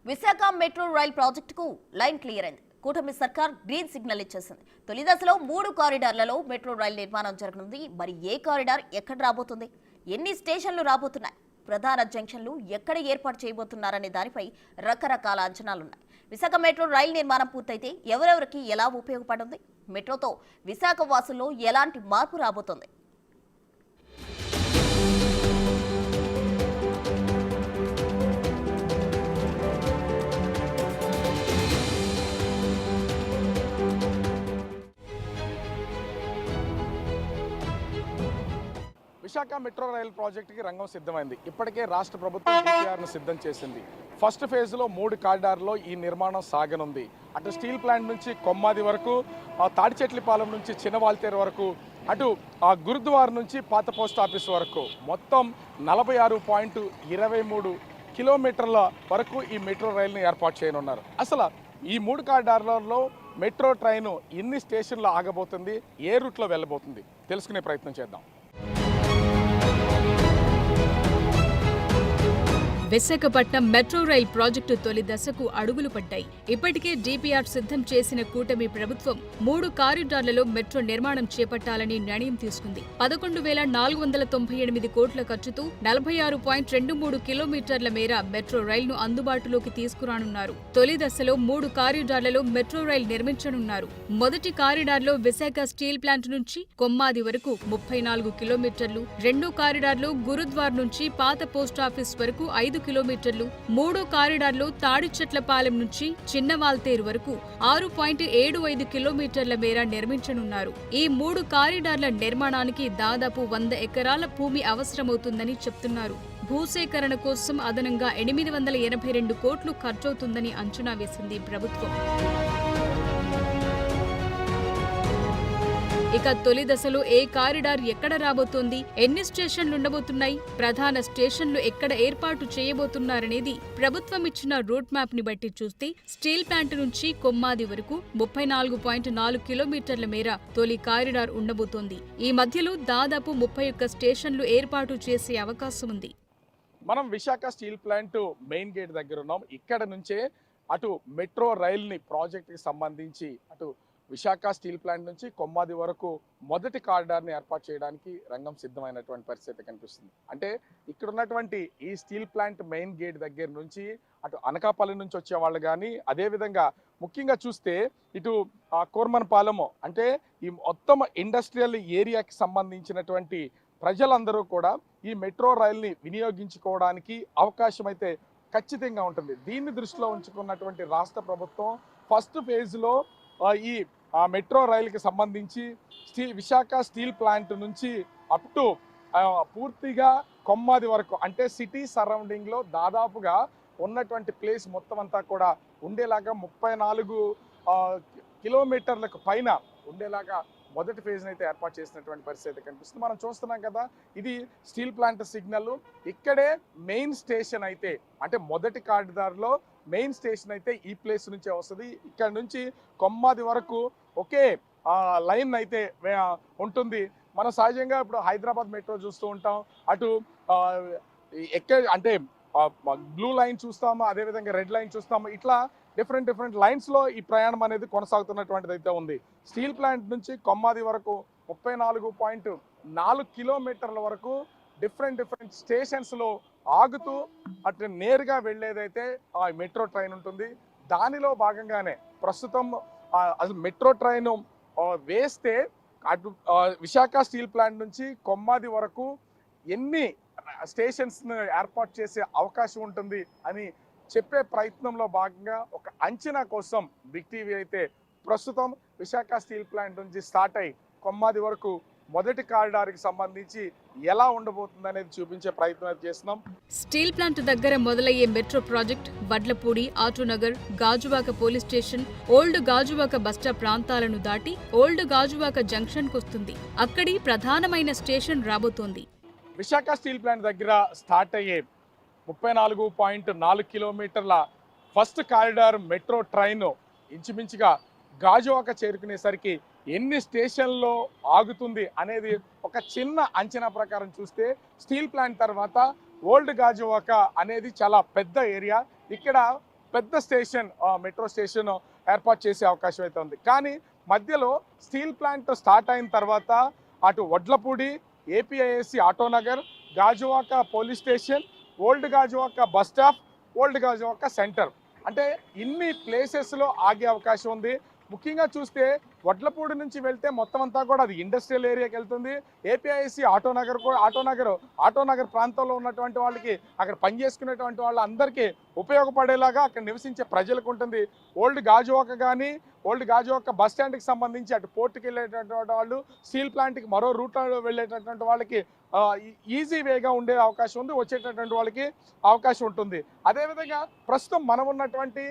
Visakha metro rail ప్రాజెక్టుకు line clear అయింది. కూటమి సర్కార్ గ్రీన్ సిగ్నల్ ఇచ్చేసింది. తొలి దశలో 3 కారిడార్లలో మెట్రో రైల్ నిర్మాణం జరగనుంది. మరి ఏ కారిడార్ ఎక్కడ రాబోతుంది, ఎన్ని స్టేషన్లు రాబోతున్నాయి, ప్రధాన జంక్షన్లు ఎక్కడ ఏర్పాటు చేయబోతున్నారనే దానిపై రకరకాల అంచనాలున్నాయి. విశాఖ మెట్రో రైల్ నిర్మాణం పూర్తయితే ఎవరెవరికి ఎలా ఉపయోగపడుతుంది, మెట్రోతో విశాఖ వాసుల్లో ఎలాంటి మార్పు రాబోతుంది? విశాఖ మెట్రో రైల్ ప్రాజెక్టుకి రంగం సిద్ధమైంది. ఇప్పటికే రాష్ట్ర ప్రభుత్వం DPRను సిద్ధం చేసింది. ఫస్ట్ ఫేజ్లో 3 కారిడార్లో ఈ నిర్మాణం సాగనుంది. అటు స్టీల్ ప్లాంట్ నుంచి కొమ్మాది వరకు, తాడిచెట్లిపాలెం నుంచి చిన్నవాల్తేరు వరకు, అటు గురుద్వార్ నుంచి పాత పోస్ట్ ఆఫీస్ వరకు మొత్తం 46.23 కిలోమీటర్ల వరకు ఈ మెట్రో రైలుని ఏర్పాటు చేయనున్నారు. అసలు ఈ 3 కారిడార్లలో మెట్రో ట్రైను ఎన్ని స్టేషన్లు ఆగబోతుంది, ఏ రూట్లో వెళ్ళబోతుంది తెలుసుకునే ప్రయత్నం చేద్దాం. విశాఖపట్నం మెట్రో రైల్ ప్రాజెక్టు తొలి దశకు అడుగులు పడ్డాయి. ఇప్పటికే DPR సిద్ధం చేసిన కూటమి ప్రభుత్వం 3 కారిడార్లలో మెట్రో నిర్మాణం చేపట్టాలని నిర్ణయం తీసుకుంది. 11,498 కోట్ల ఖర్చుతో 46.23 కిలోమీటర్ల మేర మెట్రో రైలును అందుబాటులోకి తీసుకురానున్నారు. తొలి దశలో 3 కారిడార్లలో మెట్రో రైలు నిర్మించనున్నారు. మొదటి కారిడార్లో విశాఖ స్టీల్ ప్లాంట్ నుంచి కొమ్మాది వరకు 34 కిలోమీటర్లు, రెండో కారిడార్లో గురుద్వార్ నుంచి పాత పోస్టాఫీస్ వరకు 5 కిలోమీటర్లు, మూడో కారిడార్లో తాడిచెట్లపాలెం నుంచి చిన్నవాల్తేరు వరకు 6.75 కిలోమీటర్ల మేర నిర్మించనున్నారు. ఈ 3 కారిడార్ల నిర్మాణానికి దాదాపు 100 ఎకరాల భూమి అవసరమవుతుందని చెప్తున్నారు. భూసేకరణ కోసం అదనంగా 882 కోట్లు ఖర్చవుతుందని అంచనా వేసింది ప్రభుత్వం. ఇక తొలి దశలో ఏ కారిడార్ ఎక్కడ రాబోతోంది, ఎన్ని స్టేషన్లు ఉండబోతున్నాయి, ప్రధాన స్టేషన్లు ఎక్కడ ఏర్పాటు చేయబోతున్నారనేది ప్రభుత్వం ఇచ్చిన రూట్ మ్యాప్ ని బట్టి చూస్తే స్టీల్ ప్లాంట్ నుంచి కొమ్మాది వరకు 34.4 కిలోమీటర్ల మేర తొలి కారిడార్ ఉండబోతోంది. ఈ మధ్యలో దాదాపు 31 స్టేషన్లు ఏర్పాటు చేసే అవకాశం ఉంది. మనం Visakha steel plant main gate దగ్గర ఉన్నాం. ఇక్కడ నుంచే అటు మెట్రో రైల్ని ప్రాజెక్టుకి సంబంధించి అటు విశాఖ స్టీల్ ప్లాంట్ నుంచి కొమ్మాది వరకు మొదటి కారిడార్ని ఏర్పాటు చేయడానికి రంగం సిద్ధమైనటువంటి పరిస్థితి కనిపిస్తుంది. అంటే ఇక్కడ ఉన్నటువంటి ఈ స్టీల్ ప్లాంట్ మెయిన్ గేట్ దగ్గర నుంచి అటు అనకాపల్లి నుంచి వచ్చే వాళ్ళు కానీ, అదేవిధంగా ముఖ్యంగా చూస్తే ఇటు కోర్మన్పాలెము, అంటే ఈ మొత్తం ఇండస్ట్రియల్ ఏరియాకి సంబంధించినటువంటి ప్రజలందరూ కూడా ఈ మెట్రో రైల్ని వినియోగించుకోవడానికి అవకాశం అయితే ఖచ్చితంగా ఉంటుంది. దీన్ని దృష్టిలో ఉంచుకున్నటువంటి రాష్ట్ర ప్రభుత్వం ఫస్ట్ ఫేజ్లో ఈ మెట్రో రైలుకి సంబంధించి విశాఖ స్టీల్ ప్లాంట్ నుంచి అప్ టు పూర్తిగా కొమ్మాది వరకు, అంటే సిటీ సరౌండింగ్లో దాదాపుగా ఉన్నటువంటి ప్లేస్ మొత్తం అంతా కూడా ఉండేలాగా 34 కిలోమీటర్లకు పైన ఉండేలాగా మొదటి ఫేజ్ని అయితే ఏర్పాటు చేసినటువంటి పరిస్థితి కనిపిస్తుంది. మనం చూస్తున్నాం కదా, ఇది స్టీల్ ప్లాంట్ సిగ్నల్. ఇక్కడే మెయిన్ స్టేషన్ అయితే, అంటే మొదటి కారిడార్లో మెయిన్ స్టేషన్ అయితే ఈ ప్లేస్ నుంచే వస్తుంది. ఇక్కడ నుంచి కొమ్మాది వరకు ఒకే లైన్ అయితే ఉంటుంది. మనం సహజంగా ఇప్పుడు హైదరాబాద్ మెట్రో చూస్తూ ఉంటాం, అటు అంటే బ్లూ లైన్ చూస్తాము, అదేవిధంగా రెడ్ లైన్ చూస్తాము. ఇట్లా డిఫరెంట్ లైన్స్లో ఈ ప్రయాణం అనేది కొనసాగుతున్నటువంటిది అయితే ఉంది. స్టీల్ ప్లాంట్ నుంచి కొమ్మాది వరకు 34.4 కిలోమీటర్ల వరకు డిఫరెంట్ స్టేషన్స్లో ఆగుతూ అటు నేరుగా వెళ్ళేదైతే ఆ మెట్రో ట్రైన్ ఉంటుంది. దానిలో భాగంగానే ప్రస్తుతం అసలు మెట్రో ట్రైన్ వేస్తే అటు విశాఖ స్టీల్ ప్లాంట్ నుంచి కొమ్మాది వరకు ఎన్ని స్టేషన్స్ను ఏర్పాటు చేసే అవకాశం ఉంటుంది అని చెప్పే ప్రయత్నంలో భాగంగా ఒక అంచనా కోసం బిగ్ టీవీ అయితే ప్రస్తుతం విశాఖ స్టీల్ ప్లాంట్ నుంచి స్టార్ట్ అయ్యి కొమ్మాది వరకు మొదటి కారిడార్కి సంబంధించి ఎలా ఉండబోతుంది అనేది చూపించే ప్రయత్నం చేస్తున్నాం. స్టీల్ ప్లాంట్ దగ్గర మొదలయ్యే metro project Vadlapudi, Autonagar, Gajuwaka police station, old Gajuwaka bus stop ప్రాంతాలను దాటి ఓల్డ్ గాజువాక జంక్షన్ కొస్తుంది. అక్కడి ప్రధానమైన స్టేషన్ రాబోతోంది. విశాఖ స్టీల్ ప్లాంట్ దగ్గర స్టార్ట్ అయ్యే 34.4 కిలోమీటర్ల ఫస్ట్ కారిడార్ మెట్రో ట్రైన్ ఇంచుమించుగా గాజువాక చేరుకునేసరికి ఎన్ని స్టేషన్లో ఆగుతుంది అనేది ఒక చిన్న అంచనా ప్రకారం చూస్తే స్టీల్ ప్లాంట్ తర్వాత ఓల్డ్ గాజువాక అనేది చాలా పెద్ద ఏరియా. ఇక్కడ పెద్ద స్టేషన్ మెట్రో స్టేషన్ ఏర్పాటు చేసే అవకాశం అయితే ఉంది. కానీ మధ్యలో స్టీల్ ప్లాంట్ స్టార్ట్ అయిన తర్వాత అటు Vadlapudi, APISC Autonagar, Gajuwaka police station, old Gajuwaka bus stop, old Gajuwaka centre అంటే ఇన్ని ప్లేసెస్లో ఆగే అవకాశం ఉంది. ముఖ్యంగా చూస్తే వడ్లపూడి నుంచి వెళ్తే మొత్తం అంతా కూడా అది ఇండస్ట్రియల్ ఏరియాకి వెళ్తుంది. ఏపీఐసి ఆటోనగర్ ప్రాంతంలో ఉన్నటువంటి వాళ్ళకి, అక్కడ పనిచేసుకునేటువంటి వాళ్ళందరికీ ఉపయోగపడేలాగా అక్కడ నివసించే ప్రజలకు ఉంటుంది. ఓల్డ్ గాజువాక బస్ స్టాండ్కి సంబంధించి అటు పోర్టుకి వెళ్ళేటటువంటి వాళ్ళు, స్టీల్ ప్లాంట్కి మరో రూట్లో వెళ్ళేటటువంటి వాళ్ళకి ఈజీ వేగా ఉండే అవకాశం ఉంది, వచ్చేటటువంటి వాళ్ళకి అవకాశం ఉంటుంది. అదేవిధంగా ప్రస్తుతం మనం ఉన్నటువంటి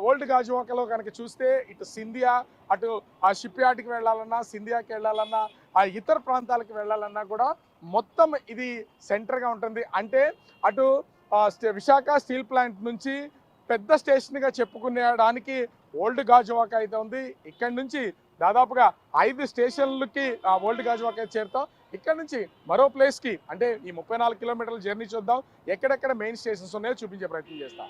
ఓల్డ్ గాజువాకలో కనుక చూస్తే ఇటు సింధియా, అటు ఆ షిప్ యార్డ్కి వెళ్ళాలన్నా, సింధియాకి వెళ్ళాలన్నా, ఆ ఇతర ప్రాంతాలకు వెళ్ళాలన్నా కూడా మొత్తం ఇది సెంటర్గా ఉంటుంది. అంటే అటు విశాఖ స్టీల్ ప్లాంట్ నుంచి పెద్ద స్టేషన్గా చెప్పుకునేడానికి ఓల్డ్ గాజువాక అయితే ఉంది. ఇక్కడి నుంచి దాదాపుగా 5 స్టేషన్లకి ఓల్డ్ గాజువాక చేరుతాం. ఇక్కడ నుంచి మరో ప్లేస్కి అంటే ఈ 34 కిలోమీటర్ల జర్నీ చూద్దాం. ఎక్కడెక్కడ మెయిన్ స్టేషన్స్ ఉన్నాయో చూపించే ప్రయత్నం చేస్తాం.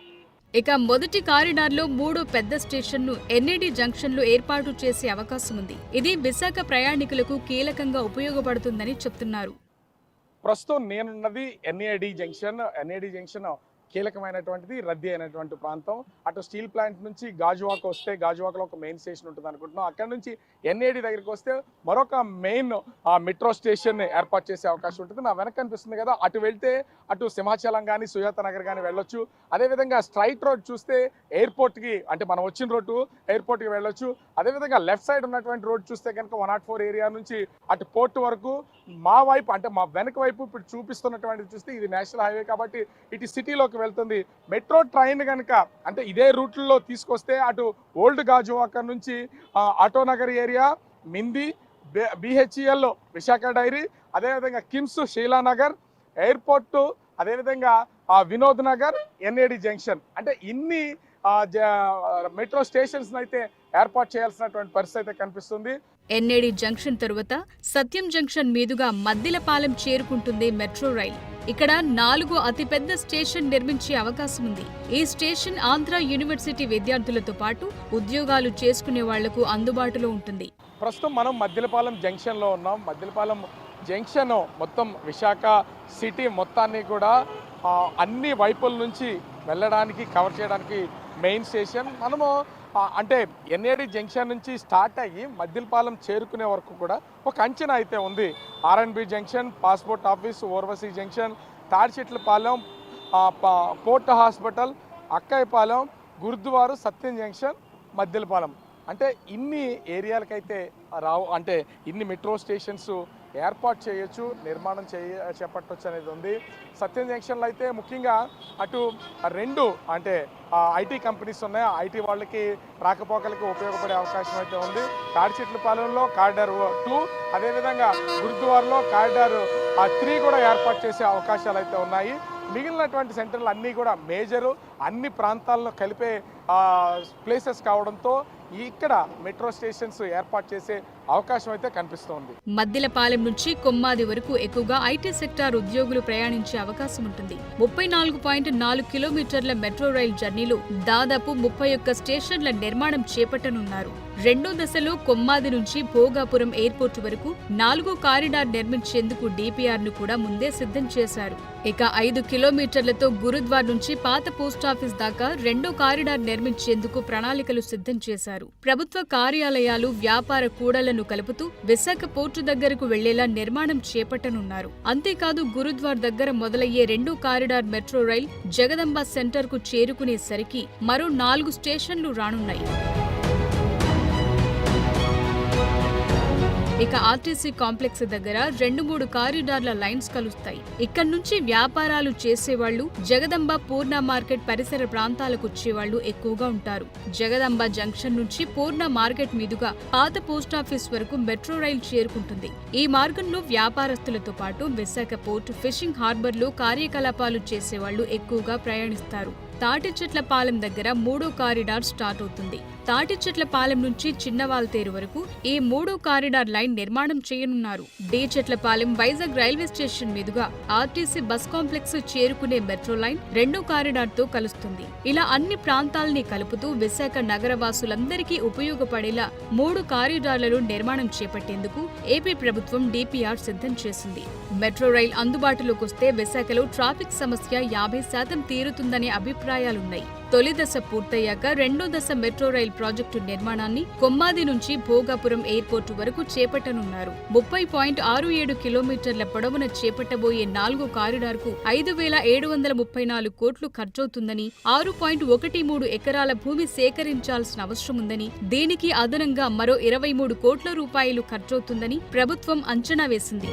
ఇక మొదటి కారిడార్లో 3 పెద్ద స్టేషన్ను ఎన్ఏడి జంక్షన్లు ఏర్పాటు చేసే అవకాశం ఉంది. ఇది విశాఖ ప్రయాణికులకు కీలకంగా ఉపయోగపడుతుందని చెప్తున్నారు. ప్రస్తుతం నేనున్నది ఎన్ఏడి జంక్షన్ కీలకమైనటువంటిది, రద్దీ అయినటువంటి ప్రాంతం. అటు స్టీల్ ప్లాంట్ నుంచి గాజువాక వస్తే గాజువాకలో ఒక మెయిన్ స్టేషన్ ఉంటుంది అనుకుంటున్నాం. అక్కడ నుంచి ఎన్ఏడి దగ్గరికి వస్తే మరొక మెయిన్ మెట్రో స్టేషన్ ఏర్పాటు చేసే అవకాశం ఉంటుంది. నా వెనక కనిపిస్తుంది కదా, అటు వెళ్తే అటు సింహాచలం కానీ సుజాత నగర్ కానీ వెళ్ళొచ్చు. అదేవిధంగా స్ట్రైట్ రోడ్ చూస్తే ఎయిర్పోర్ట్కి, అంటే మనం వచ్చిన రోడ్డు ఎయిర్పోర్ట్కి వెళ్ళొచ్చు. అదేవిధంగా లెఫ్ట్ సైడ్ ఉన్నటువంటి రోడ్ చూస్తే కనుక 104 ఏరియా నుంచి అటు పోర్ట్ వరకు మా వైపు, అంటే మా వెనక వైపు ఇప్పుడు చూపిస్తున్నటువంటిది చూస్తే ఇది నేషనల్ హైవే కాబట్టి ఇటు సిటీలోకి వెళ్తుంది. మెట్రో ట్రైన్ కనుక అంటే ఇదే రూట్లో తీసుకొస్తే అటు ఓల్డ్ గాజువాక నుంచి Autonagar area, Mindi, BHEL Visakha dairy, అదేవిధంగా కిమ్స్ శీలానగర్, ఎయిర్పోర్టు, అదేవిధంగా వినోద్ నగర్, ఎన్ఏడి జంక్షన్ అంటే ఇన్ని మెట్రో స్టేషన్స్ అయితే ఏర్పాటు చేయాల్సినటువంటి పరిస్థితి అయితే కనిపిస్తుంది. ఎన్ఏడి జంక్షన్ తరువాత సత్యం జంక్షన్ మీదుగా మద్దిలపాలెం చేరుకుంటుంది మెట్రో రైల్. ఇక్కడ 4 అతిపెద్ద స్టేషన్ నిర్మించే అవకాశం ఉంది. ఈ స్టేషన్ ఆంధ్ర యూనివర్సిటీ విద్యార్థులతో పాటు ఉద్యోగాలు చేసుకునే వాళ్లకు అందుబాటులో ఉంటుంది. ప్రస్తుతం మనం మద్దిలపాలెం జంక్షన్లో ఉన్నాం. మద్దిలపాలెం జంక్షన్ మొత్తం విశాఖ సిటీ మొత్తాన్ని కూడా అన్ని వైపుల నుంచి వెళ్ళడానికి, కవర్ చేయడానికి మెయిన్ స్టేషన్. మనము అంటే ఎన్ఏడి జంక్షన్ నుంచి స్టార్ట్ అయ్యి మద్దిలపాలెం చేరుకునే వరకు కూడా ఒక అంచనా అయితే ఉంది. RNB junction, passport office, Urvashi junction, Thatichetlapalem, port hospital, Akkayyapalem, గురుద్వారు, సత్యం జంక్షన్, మద్దిలపాలెం అంటే ఇన్ని ఏరియాలకైతే అంటే ఇన్ని మెట్రో స్టేషన్స్ ఏర్పాటు చేయొచ్చు, నిర్మాణం చేపట్టవచ్చు అనేది ఉంది. సత్యం జంక్షన్లో అయితే ముఖ్యంగా అటు 2 అంటే ఐటీ కంపెనీస్ ఉన్నాయి. ఐటీ వాళ్ళకి రాకపోకలకి ఉపయోగపడే అవకాశం అయితే ఉంది. తాడిచెట్లపాలెంలో కారిడార్ 2, అదేవిధంగా గురుద్వారలో కారిడార్ 3 కూడా ఏర్పాటు చేసే అవకాశాలు అయితే ఉన్నాయి. మిగిలినటువంటి సెంటర్లు అన్నీ కూడా మేజరు, అన్ని ప్రాంతాలను కలిపే ప్లేసెస్ కావడంతో ఇక్కడ మెట్రో స్టేషన్స్ ఏర్పాటు చేసే అవకాశం అయితే కనిపిస్తోంది. మద్దిలపాలెం నుంచి కొమ్మాది వరకు ఎక్కువగా ఐటీ సెక్టార్ ఉద్యోగులు ప్రయాణించే అవకాశం ఉంటుంది. 34.4 కిలోమీటర్ల మెట్రో రైల్ జర్నీలో దాదాపు 31 స్టేషన్ల నిర్మాణం చేపట్టనున్నారు. 2వ దశలో కొమ్మాది నుంచి భోగాపురం ఎయిర్పోర్టు వరకు 4వ కారిడార్ నిర్మించేందుకు డిపిఆర్ ను కూడా ముందే సిద్ధం చేశారు. ఇక 5 కిలోమీటర్లతో గురుద్వార్ నుంచి పాత పోస్టాఫీస్ దాకా 2వ కారిడార్ నిర్మించేందుకు ప్రణాళికలు సిద్ధం చేశారు. ప్రభుత్వ కార్యాలయాలు, వ్యాపార కూడళ్లను కలుపుతూ విశాఖ పోర్టు దగ్గరకు వెళ్లేలా నిర్మాణం చేపట్టనున్నారు. అంతేకాదు గురుద్వార్ దగ్గర మొదలయ్యే 2వ corridor metro rail Jagadamba centre కు చేరుకునేసరికి మరో 4 స్టేషన్లు రానున్నాయి. ఇక ఆర్టీసీ కాంప్లెక్స్ దగ్గర 2-3 కారిడార్ల లైన్స్ కలుస్తాయి. ఇక్కడి నుంచి వ్యాపారాలు చేసేవాళ్లు, జగదంబ, పూర్ణ మార్కెట్ పరిసర ప్రాంతాలకు వచ్చేవాళ్లు ఎక్కువగా ఉంటారు. జగదంబ జంక్షన్ నుంచి పూర్ణ మార్కెట్ మీదుగా పాత పోస్టాఫీస్ వరకు మెట్రో రైల్ చేరుకుంటుంది. ఈ మార్గంలో వ్యాపారస్తులతో పాటు విశాఖ పోర్ట్, ఫిషింగ్ హార్బర్లో కార్యకలాపాలు చేసేవాళ్లు ఎక్కువగా ప్రయాణిస్తారు. తాటిచెట్లపాలెం దగ్గర 3వ కారిడార్ స్టార్ట్ అవుతుంది. తాటిచెట్లపాలెం నుంచి చిన్నవాల్తేరు వరకు ఈ 3 కారిడార్ లైన్ నిర్మాణం చేయనున్నారు. D Chetlapalem Vizag railway station మీదుగా ఆర్టీసీ బస్ కాంప్లెక్స్ చేరుకునే మెట్రో లైన్ 2 కారిడార్ తో కలుస్తుంది. ఇలా అన్ని ప్రాంతాల్ని కలుపుతూ విశాఖ నగరవాసులందరికీ ఉపయోగపడేలా 3 కారిడార్లను నిర్మాణం చేపట్టేందుకు ఏపీ ప్రభుత్వం డిపిఆర్ సిద్ధం చేసింది. మెట్రో రైల్ అందుబాటులోకి వస్తే విశాఖలో ట్రాఫిక్ సమస్య 50% తీరుతుందనే అభిప్రాయాలున్నాయి. తొలి దశ పూర్తయ్యాక రెండో దశ మెట్రో రైల్ ప్రాజెక్టు నిర్మాణాన్ని కొమ్మాది నుంచి భోగాపురం ఎయిర్పోర్టు వరకు చేపట్టనున్నారు. 30.67 కిలోమీటర్ల పొడవున చేపట్టబోయే 4 కారిడార్కు 5,734 కోట్లు ఖర్చవుతుందని, 6.13 ఎకరాల భూమి సేకరించాల్సిన అవసరముందని, దీనికి అదనంగా మరో 23 కోట్ల రూపాయలు ఖర్చవుతుందని ప్రభుత్వం అంచనా వేసింది.